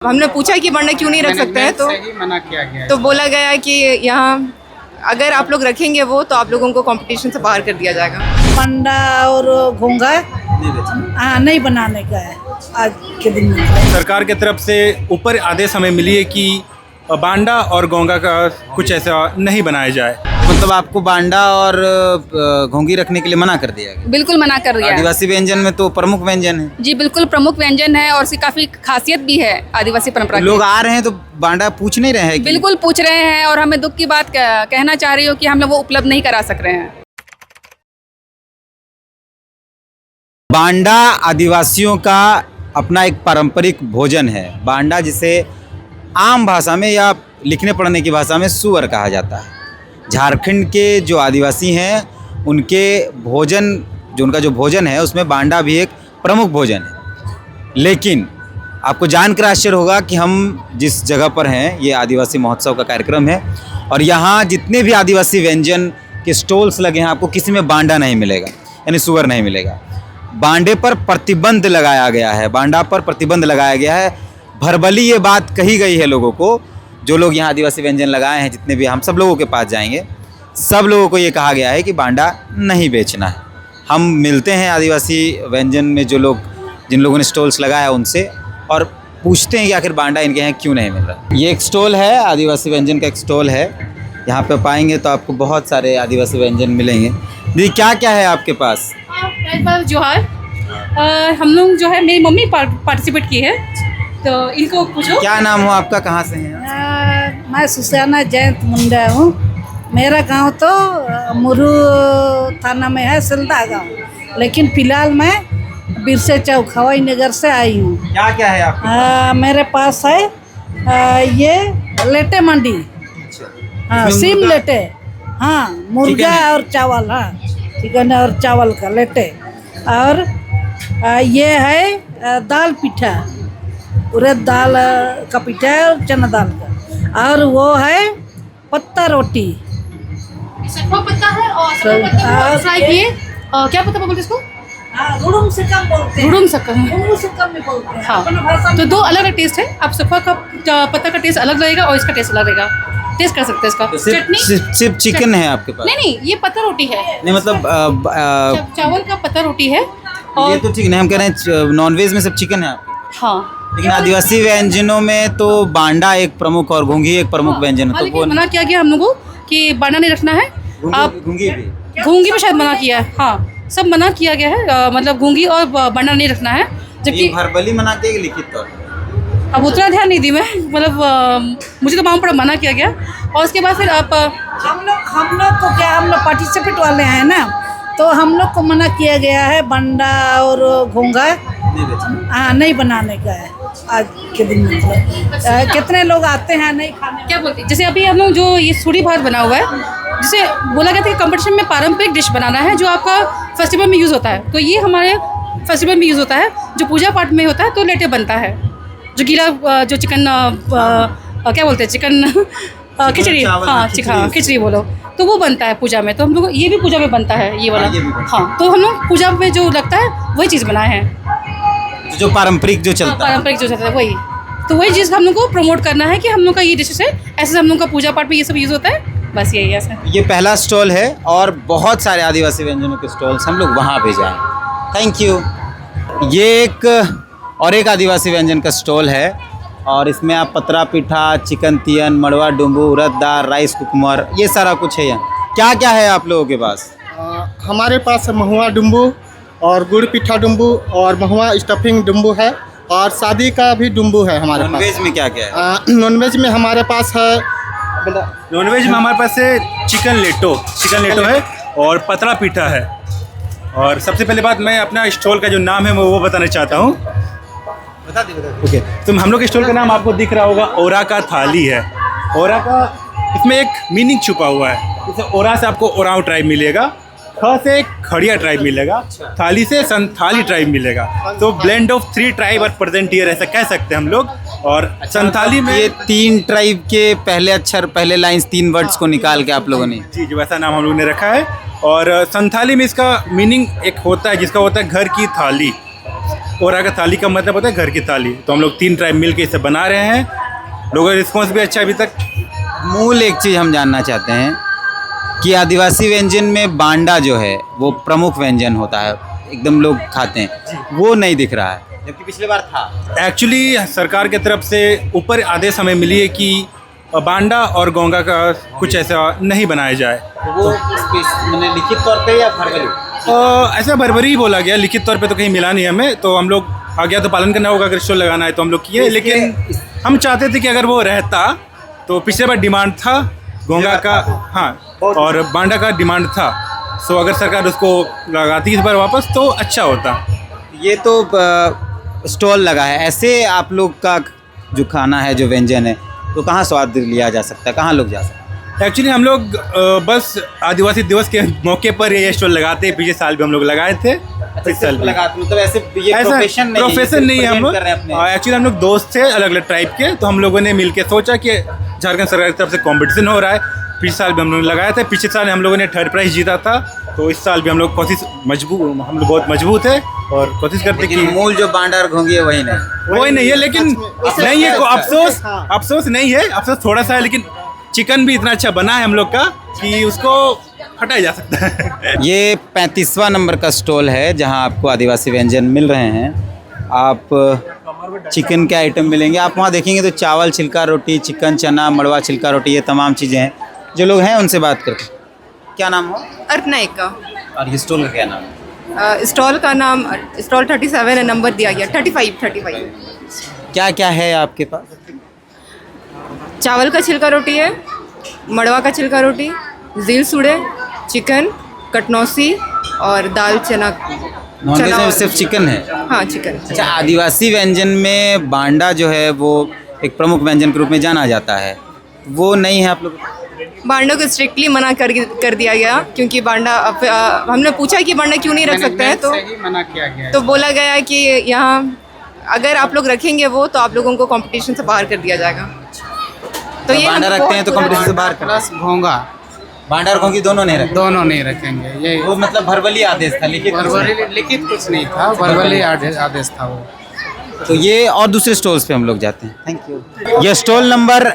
हमने पूछा कि बांडा क्यों नहीं रख सकते हैं, तो मना किया गया तो बोला गया कि यहाँ अगर आप लोग रखेंगे वो तो आप लोगों को कंपटीशन से बाहर कर दिया जाएगा। मंडा और घोंगा नहीं बनाने का है आज के दिन में। सरकार की तरफ से ऊपर आदेश हमें मिली है कि बांडा और घोंगा का कुछ ऐसा नहीं बनाया जाए। मतलब आपको बांडा और घोंगी रखने के लिए मना कर दिया गया। बिल्कुल मना कर दिया है। आदिवासी व्यंजन में तो प्रमुख व्यंजन है। जी बिल्कुल प्रमुख व्यंजन है और इसकी काफी खासियत भी है आदिवासी परंपरा की। लोग आ रहे हैं तो बांडा पूछ नहीं रहे हैं कि बिल्कुल पूछ रहे हैं और हमें दुख की बात कहना चाह रही हूँ कि हम लोग वो उपलब्ध नहीं करा सक रहे हैं। बांडा आदिवासियों का अपना एक पारंपरिक भोजन है। बांडा जिसे आम भाषा में या लिखने पढ़ने की भाषा में सुअर कहा जाता है। झारखंड के जो आदिवासी हैं उनके भोजन उनका जो भोजन है उसमें बांडा भी एक प्रमुख भोजन है। लेकिन आपको जानकर आश्चर्य होगा कि हम जिस जगह पर हैं ये आदिवासी महोत्सव का कार्यक्रम है और यहाँ जितने भी आदिवासी व्यंजन के स्टॉल्स लगे हैं आपको किसी में बांडा नहीं मिलेगा, यानी सुअर नहीं मिलेगा। बांडे पर प्रतिबंध लगाया गया है। बांडा पर प्रतिबंध लगाया गया है। भरबली ये बात कही गई है लोगों को, जो लोग यहाँ आदिवासी व्यंजन लगाए हैं, जितने भी हम सब लोगों के पास जाएंगे, सब लोगों को ये कहा गया है कि बांडा नहीं बेचना है। हम मिलते हैं आदिवासी व्यंजन में जिन लोगों ने स्टॉल्स लगाया उनसे और पूछते हैं कि आखिर बांडा इनके यहाँ क्यों नहीं मिल रहा। ये एक स्टॉल है, आदिवासी व्यंजन का एक स्टॉल है। यहाँ पे पाएंगे तो आपको बहुत सारे आदिवासी व्यंजन मिलेंगे। दीदी क्या क्या है आपके पास? जो है हम लोग जो है मेरी मम्मी पार्टिसिपेट की है तो इनको पूछो। क्या नाम हो आपका, कहाँ से हैं? मैं सुसाना जयंत मुंडा हूँ। मेरा गांव तो मुरू थाना में है, सिलदा गांव, लेकिन फिलहाल मैं बिरसे चौक हवाई नगर से आई हूँ। क्या क्या है आपके? मेरे पास है ये लेटे मंडी, हाँ सिम लेटे, हाँ मुर्गा और चावल, हाँ चिकन और चावल का लेटे, और ये है दाल पिठा, उड़द दाल का पिठा और चना दाल का, और वो है पत्ता रोटी। सखुआ पत्ता है और फ्राई किए क्या पत्ता बोलते इसको? रुडुम से कम बोलते हैं। रुडुम सक्कम। रुडुम से कम में बोलते हैं। हाँ अपना भाषा तो दो अलग अलग टेस्ट है। आप सखुआ का पत्ता का टेस्ट अलग लगेगा और इसका टेस्ट अलग रहेगा। टेस्ट कर सकते हैं इसका। चटनी सिर्फ चिकन है आपके पास? नहीं ये पत्ता रोटी है। नहीं मतलब चावल का पत्ता रोटी है ये और तो ठीक नहीं, हम कह रहे हैं नॉनवेज में सब चिकन है आपके पास। हाँ लेकिन आदिवासी व्यंजनों में तो बांडा एक प्रमुख और घोंगी एक प्रमुख व्यंजन है। तो वो मना किया गया हम लोगों को कि बांडा नहीं रखना है। आप घोंगी भी घूंगी भी शायद मना किया है। हाँ सब मना किया गया है, मतलब घूंगी और बांडा नहीं रखना है। जबकि भरबली मना के लिखित तौर पर अब उतना ध्यान नहीं दी मैं, मतलब मुझे तो मालूम पड़ा मना किया गया। और उसके बाद फिर आप हम लोग को क्या, हम लोग पार्टिसिपेट वाले हैं ना, तो हम लोग को मना किया गया है बंडा और घोंगा नहीं बनाने का है आज के दिन में। कितने लोग आते हैं नहीं खाने। क्या बोलते हैं, जैसे अभी हम लोग जो ये सूढ़ी भात बना हुआ है, जिसे बोला गया था कि कंपटीशन में पारंपरिक डिश बनाना है जो आपका फेस्टिवल में यूज़ होता है, तो ये हमारे फेस्टिवल में यूज़ होता है। जो पूजा पाठ में होता है तो लेटे बनता है। जो गीला जो चिकन क्या बोलते हैं, चिकन खिचड़ी, हाँ खिचड़ी बोलो, तो वो बनता है पूजा में। तो हम लोग ये भी पूजा में बनता है ये वाला। हाँ तो हम लोग पूजा में जो लगता है वही चीज़ बनाए हैं, जो पारंपरिक जो चलता है। पारंपरिक जो चलता है वही। तो वही चीज़ हम लोग को प्रमोट करना है कि हम लोग का ये डिशेस है, ऐसे हम लोग का पूजा पाठ में ये सब यूज़ होता है। बस यही है सर। ये पहला स्टॉल है और बहुत सारे आदिवासी व्यंजनों के स्टॉल्स हम लोग वहाँ पे जाएं। Thank you. ये एक आदिवासी व्यंजन का स्टॉल है और इसमें आप पतरा पिठा, चिकन तियन, मड़वा डुम्बू, उड़द दाल, राइस कुकमर, ये सारा कुछ है यहाँ। क्या क्या है आप लोगों के पास? हमारे पास महुआ डुम्बू और गुड़ पिठा डुम्बू और महुआ स्टफिंग डुम्बू है और शादी का भी डुम्बू है हमारे पास। नॉनवेज में क्या क्या है? नॉनवेज में हमारे पास है, नॉनवेज में हमारे पास है चिकन लेटो है और पतरा पीठा है। और सबसे पहले बात, मैं अपना स्टॉल का जो नाम है मैं वो बताना चाहता हूँ। बता दी। ओके, तो हम लोग के स्टॉल का नाम आपको दिख रहा होगा, ओरा का थाली है। ओरा का इसमें एक मीनिंग छुपा हुआ है। जैसे ओरा से आपको ओराव ट्राइब मिलेगा, ख से खड़िया ट्राइब मिलेगा, थाली से संथाली ट्राइब मिलेगा। तो ब्लेंड ऑफ 3 ट्राइब और प्रेजेंट ईयर ऐसा कह सकते हैं हम लोग। और संथाली में ये 3 ट्राइब के पहले अक्षर, पहले लाइंस, 3 वर्ड्स को निकाल के आप लोगों ने जी जो वैसा नाम हम लोगों ने रखा है। और संथाली में इसका मीनिंग एक होता है जिसका होता है घर की थाली। ओरा का थाली का मतलब होता है घर की थाली। तो हम लोग 3 ट्राइब मिल के इसे बना रहे हैं। लोगों का रिस्पॉन्स भी अच्छा है अभी तक। मूल एक चीज़ हम जानना चाहते हैं कि आदिवासी व्यंजन में बांडा जो है वो प्रमुख व्यंजन होता है, एकदम लोग खाते हैं, वो नहीं दिख रहा है, जबकि पिछले बार था। एक्चुअली सरकार की तरफ से ऊपर आदेश हमें मिली है कि बांडा और गोंगा का कुछ ऐसा नहीं बनाया जाए। तो वो मैंने लिखित तौर पे या फरवरी ऐसा भरभरी ही बोला गया, लिखित तौर पे तो कहीं मिला नहीं हमें। तो हम लोग आज्ञा तो पालन करना होगा, अगर स्टॉल लगाना है तो हम लोग किए। लेकिन हम चाहते थे कि अगर वो रहता तो पिछले बार डिमांड था गोंगा का, हाँ, और बांडा का डिमांड था। सो अगर सरकार उसको लगाती इस बार वापस तो अच्छा होता। ये तो स्टॉल लगा है, ऐसे आप लोग का जो खाना है, जो व्यंजन है, तो कहाँ स्वाद लिया जा सकता है, कहाँ लोग जा सकते हैं? एक्चुअली हम लोग बस आदिवासी दिवस के मौके पर ये स्टॉल लगाते हैं। पिछले साल भी हम लोग लगाए थे, इस साल भी। मतलब ऐसे ये ऐसा प्रोफेशन नहीं है हम लोग। अपने एक्चुअली हम लोग दोस्त थे अलग अलग ट्राइब के, तो हम लोगों ने मिलकर सोचा कि झारखंड सरकार की तरफ से कंपटीशन हो रहा है। पिछले साल भी हम लोगों ने लगाया था, पिछले साल हम लोगों ने 3rd प्राइज जीता था। तो इस साल भी हम लोग हम लोग बहुत मजबूत है और कोशिश करते कि मूल जो बांडा और घोंगी है वही नहीं, वही नहीं है। लेकिन नहीं है, अफसोस नहीं है, अफसोस थोड़ा सा है। लेकिन चिकन भी इतना अच्छा बना है हम लोग का कि उसको हटाया जा सकता है। ये 35वां नंबर का स्टॉल है जहां आपको आदिवासी व्यंजन मिल रहे हैं। आप चिकन के आइटम मिलेंगे, आप वहां देखेंगे तो चावल, छिलका रोटी, चिकन, चना, मड़वा, छिलका रोटी, ये तमाम चीज़ें हैं। जो लोग हैं उनसे बात करते हैं। क्या नाम हो? अर्पना एक का। और ये स्टॉल का क्या नाम है? स्टॉल का नाम स्टॉल 37 है, नंबर दिया गया 35। क्या क्या है आपके पास? चावल का छिलका रोटी है, मड़वा का छिलका रोटी, झील सूड़े, चिकन, कटनौसी और दाल चना। नॉनवेज में और- सिर्फ चिकन है? हाँ, चिकन। अच्छा, आदिवासी व्यंजन में बांडा जो है वो एक प्रमुख व्यंजन के रूप में जाना जाता है, वो नहीं है आप लोग? बांडा को स्ट्रिक्टली मना कर दिया गया, क्योंकि बांडा हमने पूछा कि बांडा क्यों नहीं रख सकते हैं, तो बोला गया कि यहाँ अगर आप लोग रखेंगे वो तो आप लोगों को कंपटीशन से बाहर कर दिया जाएगा। तो ये बांडा हमको रखते हैं तो बहुत कंपटीशन से बाहर कर, प्लस घोंगा बांडा और घोंगी दोनों नहीं रखते? दोनों नहीं रखेंगे। ये वो मतलब भरबली आदेश था, लेकिन लिखित कुछ नहीं था, वर्बली आदेश था वो। तो ये और दूसरे स्टॉल्स पे हम लोग जाते हैं। Thank you. ये स्टॉल नंबर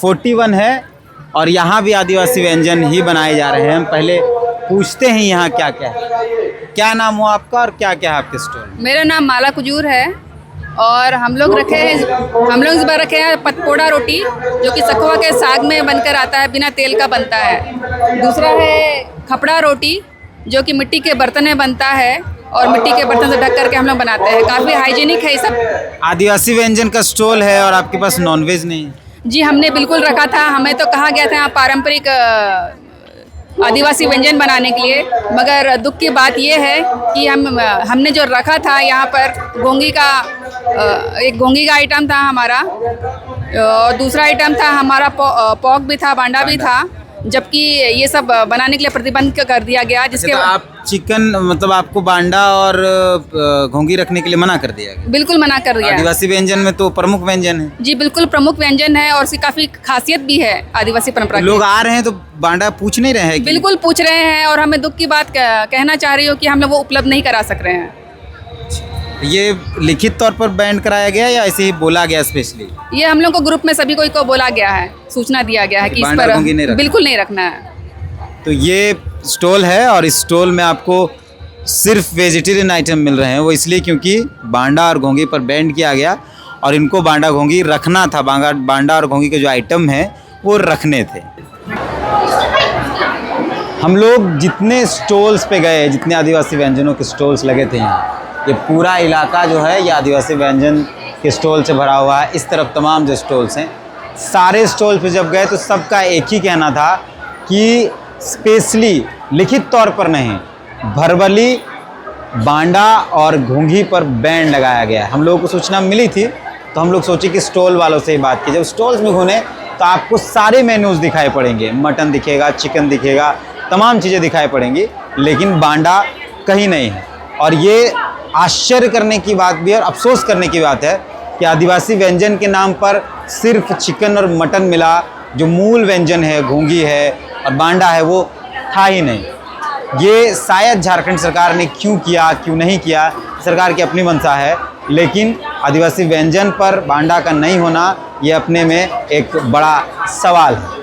41 है और यहाँ भी आदिवासी व्यंजन ही बनाए जा रहे हैं। हम पहले पूछते हैं यहाँ क्या क्या है। क्या नाम हो आपका और क्या क्या है आपके स्टॉल में? मेरा नाम माला कुजूर है और हम लोग इस बार रखे हैं पतपोड़ा रोटी, जो कि सखुआ के साग में बनकर आता है, बिना तेल का बनता है। दूसरा है खपड़ा रोटी, जो कि मिट्टी के बर्तन में बनता है और मिट्टी के बर्तन से ढक करके हम लोग बनाते हैं। काफ़ी हाइजीनिक है ये सब। आदिवासी व्यंजन का स्टॉल है और आपके पास नॉनवेज नहीं है? जी, हमने बिल्कुल रखा था। हमें तो कहा गया था यहाँ पारंपरिक आदिवासी व्यंजन बनाने के लिए, मगर दुख की बात यह है कि हमने जो रखा था यहाँ पर घोंगी का एक घोंगी का आइटम था हमारा, और दूसरा आइटम था हमारा पॉक भी था, बांडा भी था, जबकि ये सब बनाने के लिए प्रतिबंध कर दिया गया। जिसके तो आप चिकन मतलब आपको बांडा और घोंगी रखने के लिए मना कर दिया गया? बिल्कुल मना कर दिया। आदिवासी व्यंजन में तो प्रमुख व्यंजन है। जी बिल्कुल प्रमुख व्यंजन है और इसकी काफ़ी खासियत भी है आदिवासी परंपरा की। लोग आ रहे हैं तो बांडा पूछ नहीं रहे हैं कि? बिल्कुल पूछ रहे हैं और हमें दुख की बात कहना चाह रही हूँ कि हम लोग वो उपलब्ध नहीं करा सक रहे हैं। ये लिखित तौर पर बैंड कराया गया या ऐसे ही बोला गया स्पेशली? ये हम लोग को ग्रुप में सभी को बोला गया है, सूचना दिया गया है कि इस बांडा पर घोंगी नहीं रखना। बिल्कुल नहीं रखना है। तो ये स्टॉल है और इस स्टॉल में आपको सिर्फ वेजिटेरियन आइटम मिल रहे हैं। वो इसलिए क्योंकि बांडा और घोंगी पर बैंड किया गया और इनको बांडा घोंगी रखना था। बांडा और घोंगी के जो आइटम हैं वो रखने थे। हम लोग जितने स्टॉल्स पे गए, जितने आदिवासी व्यंजनों के स्टॉल्स लगे थे यहाँ, ये पूरा इलाका जो है ये आदिवासी व्यंजन के स्टॉल से भरा हुआ है। इस तरफ तमाम जो स्टॉल्स हैं, सारे स्टॉल पे जब गए तो सबका एक ही कहना था कि स्पेशली लिखित तौर पर नहीं, भरबली, बांडा और घोंगी पर बैंड लगाया गया है। हम लोगों को सूचना मिली थी तो हम लोग सोचे कि स्टॉल वालों से ही बात की। जब स्टॉल्स में घूमे तो आपको सारे मेन्यूज़ दिखाई पड़ेंगे, मटन दिखेगा, चिकन दिखेगा, तमाम चीज़ें दिखाई पड़ेंगी, लेकिन बांडा कहीं नहीं है। और ये आश्चर्य करने की बात भी है और अफसोस करने की बात है कि आदिवासी व्यंजन के नाम पर सिर्फ चिकन और मटन मिला, जो मूल व्यंजन है, घोंगी है और बांडा है, वो था ही नहीं। ये शायद झारखंड सरकार ने क्यों किया, क्यों नहीं किया, सरकार की अपनी मंशा है, लेकिन आदिवासी व्यंजन पर बांडा का नहीं होना ये अपने में एक बड़ा सवाल है।